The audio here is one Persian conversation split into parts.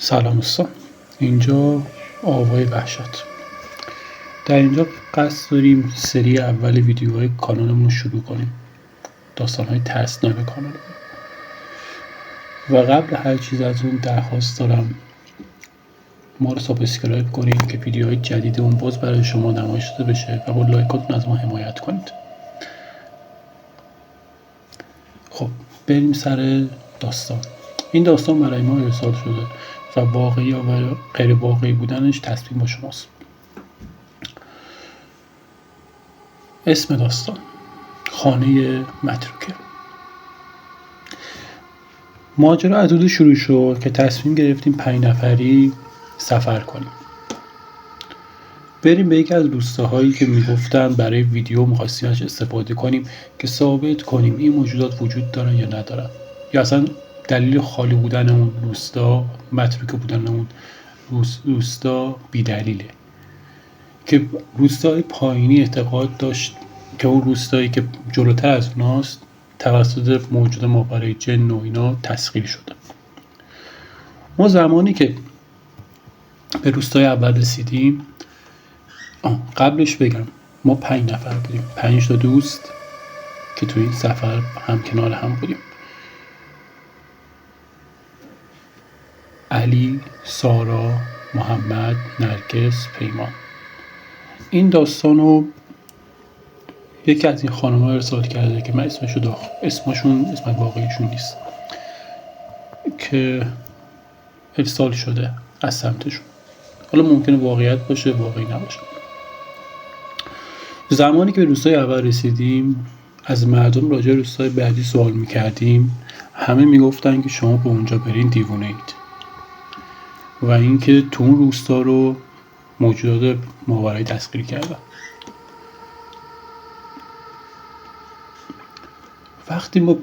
سلام دوستان، اینجا آوای وحشت. در اینجا قصد داریم سری اول ویدیوهای کانالمون رو شروع کنیم، داستانهای ترسناک کانالمون. و قبل هر چیز از اون درخواست دارم ما رو سابسکرایب کنید که ویدیوهای جدید اون باز برای شما نمایش داده بشه و با لایکاتون از ما حمایت کنید. خب بریم سر داستان. این داستان برای ما ارسال شده و واقعی و غیر واقعی بودنش تصمیم با شماست. اسم داستان: خانه متروکه. ماجرا از اونجا شروع شد که تصمیم گرفتیم 5 نفری سفر کنیم، بریم به یکی از روستاهایی که میگفتن برای ویدیو می‌خواستیم ازش استفاده کنیم که ثابت کنیم این موجودات وجود دارن یا ندارن، یا اصلا دلیل خالی بودن اون روستا، متروکه بودن اون روستا بی‌دلیله. که روستای پایینی اعتقاد داشت که اون روستایی که جلوتر از اوناست توسط موجود ماورای جن و اینا تسخیر شده. ما زمانی که به روستای اول رسیدیم، قبلش بگم ما 5 نفر بودیم، 5 تا دوست که تو این سفر هم کنار هم بودیم: علی، سارا، محمد، نرگس، پیمان. این داستان رو یکی از این خانم‌ها ارسال کرده که من اسمشون اسم واقعیشون نیست که ارسال شده از سمتشون. حالا ممکنه واقعیت باشه، واقعی نباشه. زمانی که به روستای اول رسیدیم از مردم راجع به روستای بعدی سوال میکردیم، همه میگفتن که شما به اونجا برین دیوونه اید و اینکه تو اون روستا رو موجودات ماورایی تسخیر کردن. وقتی ما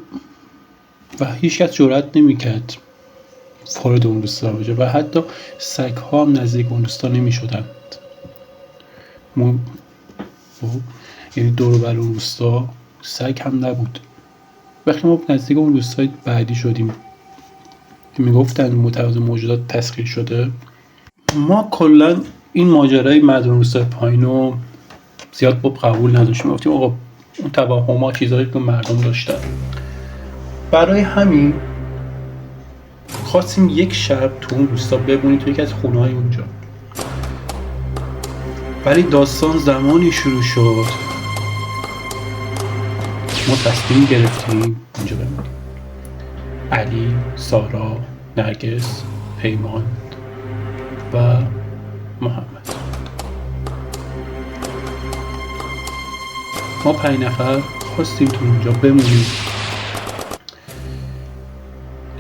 و هیچ کس جرئت نمیکرد وارد اون روستا بشه و حتی سگ ها هم نزدیک اون روستا نمیشدند. یعنی دور و بر اون روستا سگ هم نبود. وقتی ما نزدیک اون روستای بعدی شدیم که میگفتن متعدد موجودات تسخیر شده، ما کلا این ماجرای مردم روستای پایین رو زیاد قبول نداشتیم. گفتیم آقا اون توهم‌ها چیزایی که مردم داشتن. برای همین خواستیم یک شب تو اون روستا بمونیم، تو یکی از خونه‌های اونجا. ولی داستان زمانی شروع شد ما تصمیم گرفتیم اونجا بمونیم. علی، سارا، نرگس، پیمان و محمد. ما 5 نفر خواستیم تو اونجا بمونیم.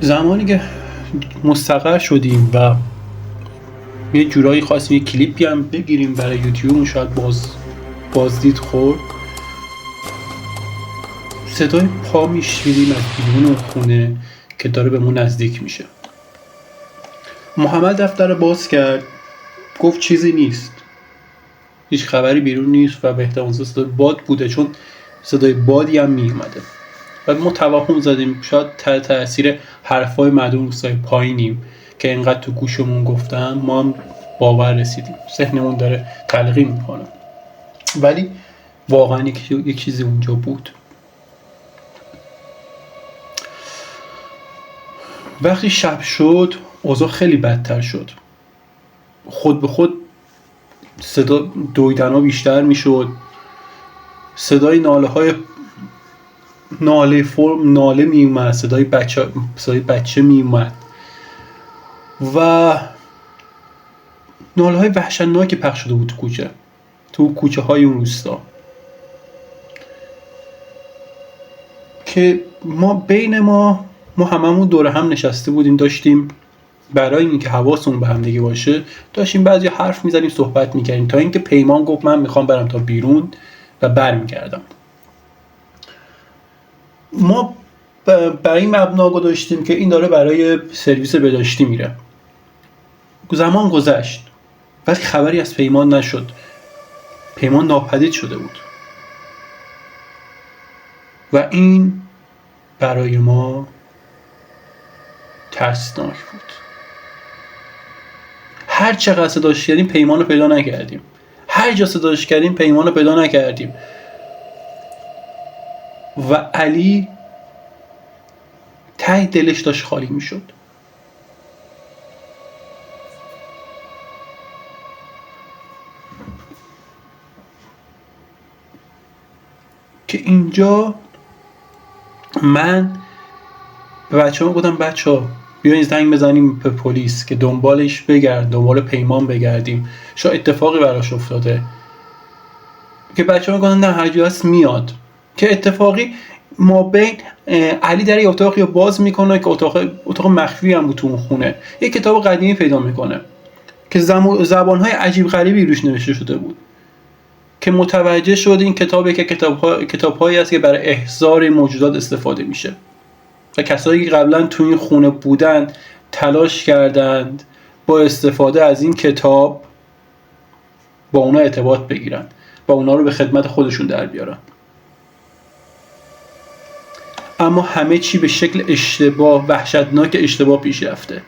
زمانی که مستقر شدیم و یه جورایی خواستیم یه کلیپی هم بگیریم برای یوتیوب، شاید بازدید خورد، صدای پا میشنیدیم از بیرون خونه که داره به ما نزدیک میشه. محمد دفتر باز کرد، گفت چیزی نیست، هیچ خبری بیرون نیست و به احتمال صدای باد بوده، چون صدای بادی هم میومده. و ما توهم زدیم شاید تأثیر حرفای مردم روستای پایینیم که اینقدر تو گوشمون گفتن، ما هم باور رسیدیم، ذهنمون داره تلقین میکنه. ولی واقعا یک چیزی اونجا بود. وقتی شب شد اوضاع خیلی بدتر شد. خود به خود صدا دویدن ها بیشتر میشد، صدای ناله می اومد، صدای بچه می اومد و ناله های وحشتناکی پخش شده بود تو کوچه های اون روستا که ما هممون دور هم نشسته بودیم، داشتیم برای اینکه حواسمون به هم دیگه باشه داشتیم بعضی حرف میزنیم، صحبت میکردیم، تا اینکه پیمان گفت من میخوام برم تا بیرون و برمیگردم. ما برای این مبنا گذاشتیم که این داره برای سرویس بهداشتی میره. زمان گذشت ولی خبری از پیمان نشد. پیمان ناپدید شده بود و این برای ما ترسناک بود. هر چقدر صداش کردیم پیمان رو پیدا نکردیم. هر جا صداش کردیم پیمان رو پیدا نکردیم. و علی ته دلش داشت خالی میشد. که اینجا من به بچه‌ها گفتم بچه‌ها بیاین زنگ بزنیم به پلیس که دنبالش بگرد، دنبال پیمان بگردیم، شاید اتفاقی براش افتاده. که بچه‌ها میگن نه هر جا هست میاد. که اتفاقی ما بین علی در یه اتاقی باز میکنه که اتاق مخفی هم بود تو اون خونه. یه کتاب قدیمی پیدا میکنه که زبان‌های عجیب غریبی روش نوشته شده بود. که متوجه شد این کتابی که کتاب‌هایی است که برای احضار موجودات استفاده میشه. و کسایی که قبلا تو این خونه بودن تلاش کردند با استفاده از این کتاب با اونا ارتباط بگیرن، با اونا رو به خدمت خودشون در بیارن. اما همه چی به شکل اشتباه، وحشتناک اشتباه پیش رفته.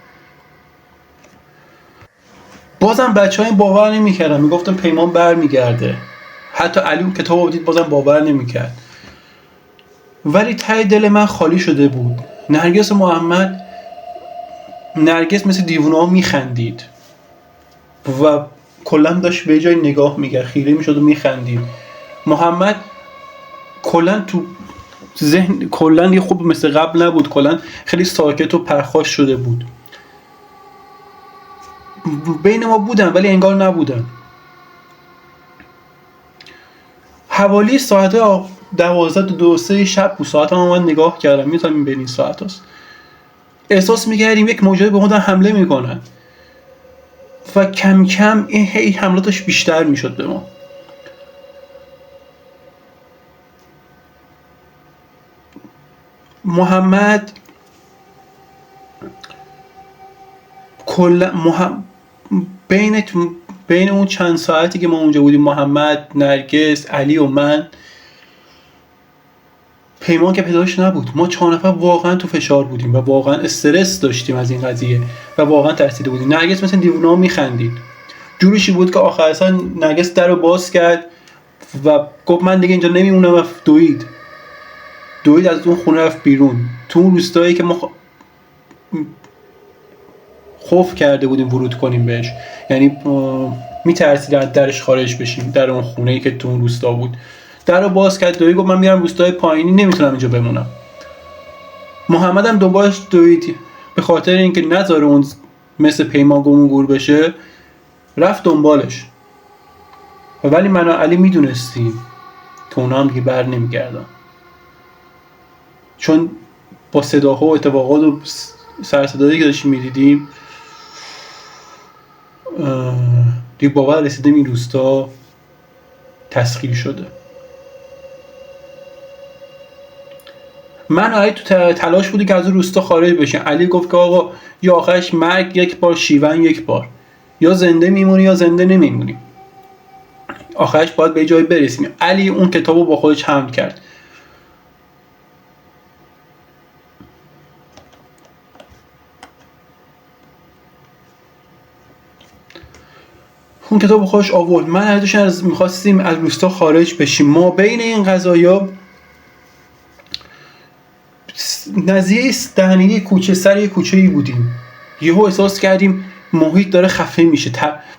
بازم بچه‌ها این باور نمی‌کردن، میگفتن پیمان برمیگرده. حتی علی اون کتابو دید بازم باور نمی‌کرد. ولی ته دل من خالی شده بود. نرگس مثل دیوونه‌ها میخندید و کلا داشت به جای نگاه می‌کرد، خیره میشد و میخندید. محمد کلا تو ذهن کلا یه خوب مثل قبل نبود، کلا خیلی ساکت و پرخاش شده بود. بین ما بودن ولی انگار نبودن. حوالی ساعت 12:02 شب بود. ساعتم من نگاه کردم، میتونم ببینید ساعت هست. احساس میکردیم یک موجود به ما حمله میکنن و کم کم این هی حملاتش بیشتر میشد به ما. محمد کلا بین اون چند ساعتی که ما اونجا بودیم، محمد، نرگس، علی و من، پیمان که پیداش نبود. ما 4 نفر واقعا تو فشار بودیم و واقعا استرس داشتیم از این قضیه و واقعا ترسیده بودیم. نرگس مثلا دیوونه‌ها میخندید. جوریشی بود که آخر اصلا نرگس در رو باز کرد و گفت من دیگه اینجا نمیمونم و دوید از اون خونه رفت بیرون. تو اون روستایی که ما خوف کرده بودیم ورود کنیم بهش، یعنی میترسیدیم از درش خارج بشیم. در اون خونه‌ای که تو اون روستا بود در رو باز کرد، دوید گفت من میرم روستای پایینی، نمیتونم اینجا بمونم. محمد هم دنبالش دوید به خاطر اینکه نذاره اون مثل پیمان گم گور بشه، رفت دنبالش. ولی من و علی میدونستیم که اونا هم دیگه بر نمیگردن، چون با صداها و اتفاقات و سرصدایی که داشتیم میدیدیم دیگه باور رسیدیم این روستا تسخیر شده. من و علی تو تلاش بودی که از اون روستا خارج بشیم. علی گفت که آقا یا آخرش مرگ یک بار، شیون یک بار، یا زنده میمونی یا زنده نمیمونی، آخرش باید به جای برسیم. علی اون کتابو با خودش حمل کرد. اون کتاب با خودش آورد. من هردوشن میخواستیم از روستا خارج بشیم. ما بین این قضایا نزدیک دهنه کوچه سر یه کوچه‌ای بودیم. یهو احساس کردیم محیط داره خفه میشه،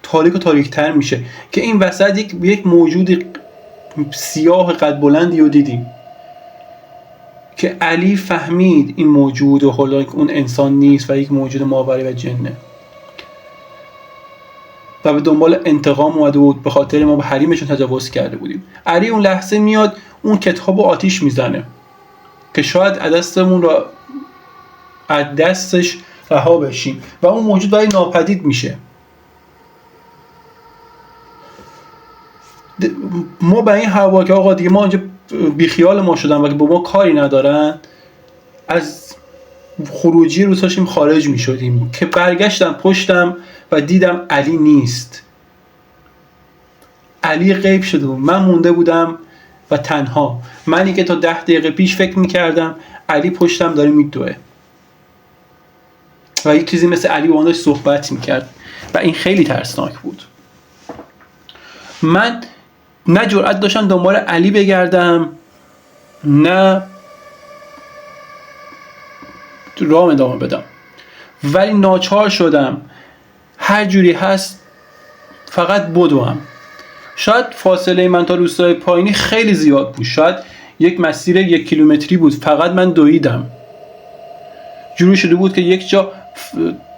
تاریک و تاریک‌تر میشه. که این وسط یک موجود سیاه قد بلندی رو دیدیم که علی فهمید این موجود و حالا اون انسان نیست و یک موجود ماوراء و جنه و به دنبال انتقام اومده بود به خاطر ما به حریمشون تجاوز کرده بودیم. علی اون لحظه میاد اون کتابو آتیش میزنه که شاید از دستش رها بشیم و اون موجود برای ناپدید میشه. ما به این هوا که آقا دیگه ما اینجا بیخیال ما شدن و که با ما کاری ندارن، از خروجی روساشیم خارج میشدیم که برگشتم پشتم و دیدم علی نیست. علی غیب شده بود. من مونده بودم و تنها. منی که تا 10 دقیقه پیش فکر میکردم علی پشتم داره میدوه و یک چیزی مثل علی با من داشت صحبت میکرد و این خیلی ترسناک بود. من نه جرئت داشتم دنبال علی بگردم، نه راه ادامه بدم، ولی ناچار شدم هر جوری هست فقط بدوم. شاید فاصله من تا روستای پایینی خیلی زیاد بود، شاید یک مسیر 1 کیلومتری بود، فقط من دویدم. جوری شده بود که یک جا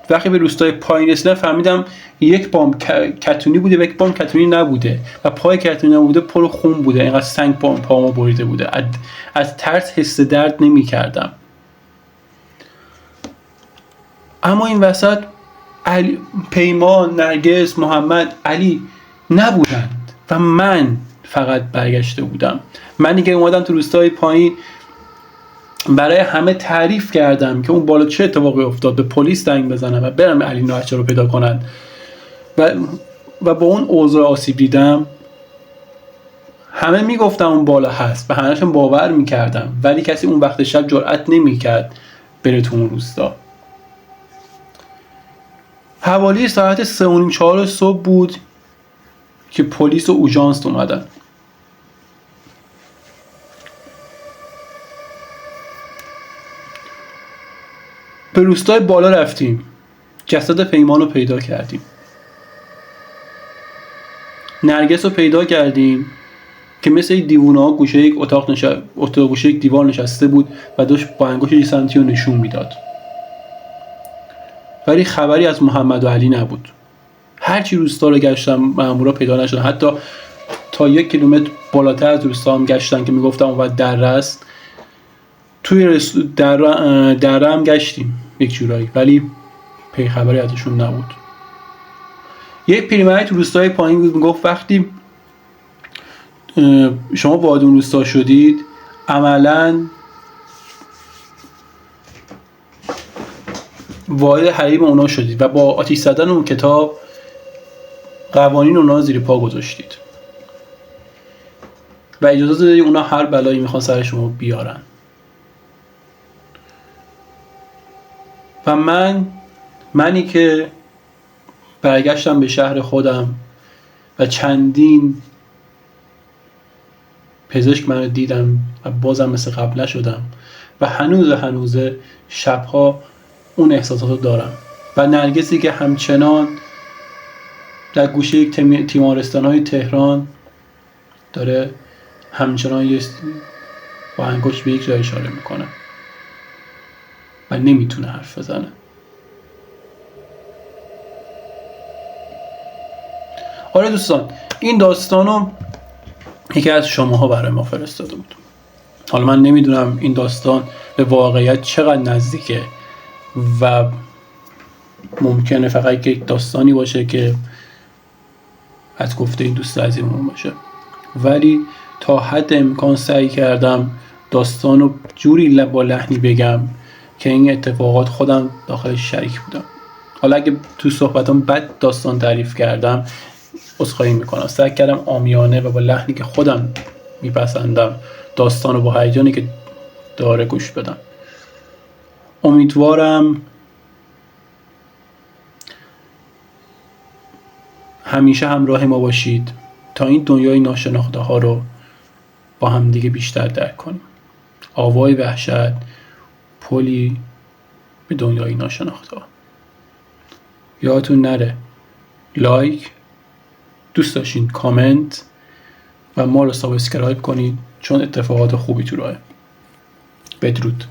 وقتی به روستای پایین رسیدم فهمیدم یک بام کتونی بوده و یک بام کتونی نبوده و پای کتونی نبوده پر خون بوده، اینقدر سنگ پامو بریده بوده. از ترس حس درد نمی کردم. اما این وسط پیمان، نرگس، محمد، علی نبودند و من فقط برگشته بودم. منی که اومدم تو روستای پایین برای همه تعریف کردم که اون بالا چه اتفاقی افتاد، به پلیس زنگ بزنم و برم علی نوحچه رو پیدا کنن و با اون اوضاع آسیب دیدم. همه میگفتم اون بالا هست و همه‌شون باور میکردم، ولی کسی اون وقت شب جرئت نمیکرد بره تو اون روستا. حوالی ساعت 3:30-4 صبح بود که پلیس و اوژانس اومدن. به روستای بالا رفتیم، جسد پیمان رو پیدا کردیم. نرگس رو پیدا کردیم که مثل دیوونه ها گوشه یک گوشه یک دیوار نشسته بود و داشت با انگشت سنتی رو نشون میداد، ولی خبری از محمد و علی نبود. هرچی روستا رو گشتم مامورا پیدا نشدن، حتی تا 1 کیلومتر بالاتر از روستا هم گشتن که میگفتم اون دره است. توی دره هم گشتیم یک جورایی، ولی پی خبری ازشون نبود. یک پیرمردی تو روستای پایین بود میگفت وقتی شما وارد اون روستا شدید عملاً وارد حریم اونا شدید و با آتش زدن اون کتاب قوانین اونا زیر پا گذاشتید و اجازه دادید اونا هر بلایی میخوان سر شما بیارن. و منی که برگشتم به شهر خودم و چندین پزشک منو دیدم و بازم مثل قبل نشدم و هنوز شبها اون احساساتو دارم. و نرگسی که همچنان در گوشه یک تیمارستان‌های تهران داره همچنان با انگشت به یک جای اشاره میکنه و نمیتونه حرف بزنه. آره دوستان، این داستانو یکی از شماها برای ما فرستاده بود. حالا من نمیدونم این داستان به واقعیت چقدر نزدیکه و ممکنه فقط یک داستانی باشه که از گفته این دوست عزیزمون باشه، ولی تا حد امکان سعی کردم داستانو جوری با لحنی بگم که این اتفاقات خودم داخلش شریک بودم. حالا اگه تو صحبتام بد داستان تعریف کردم عذرخواهی میکنم. سعی کردم عامیانه و با لحنی که خودم میپسندم داستانو با هیجانی که داره گوش بدم. امیدوارم همیشه همراه ما باشید تا این دنیای ناشناخته ها رو با هم دیگه بیشتر درک کنیم. آوای وحشت، پلی به دنیای ناشناخته ها. یادتون نره لایک، دوست داشتین کامنت و ما رو سابسکرایب کنید چون اتفاقات خوبی تو راهه. بدرود.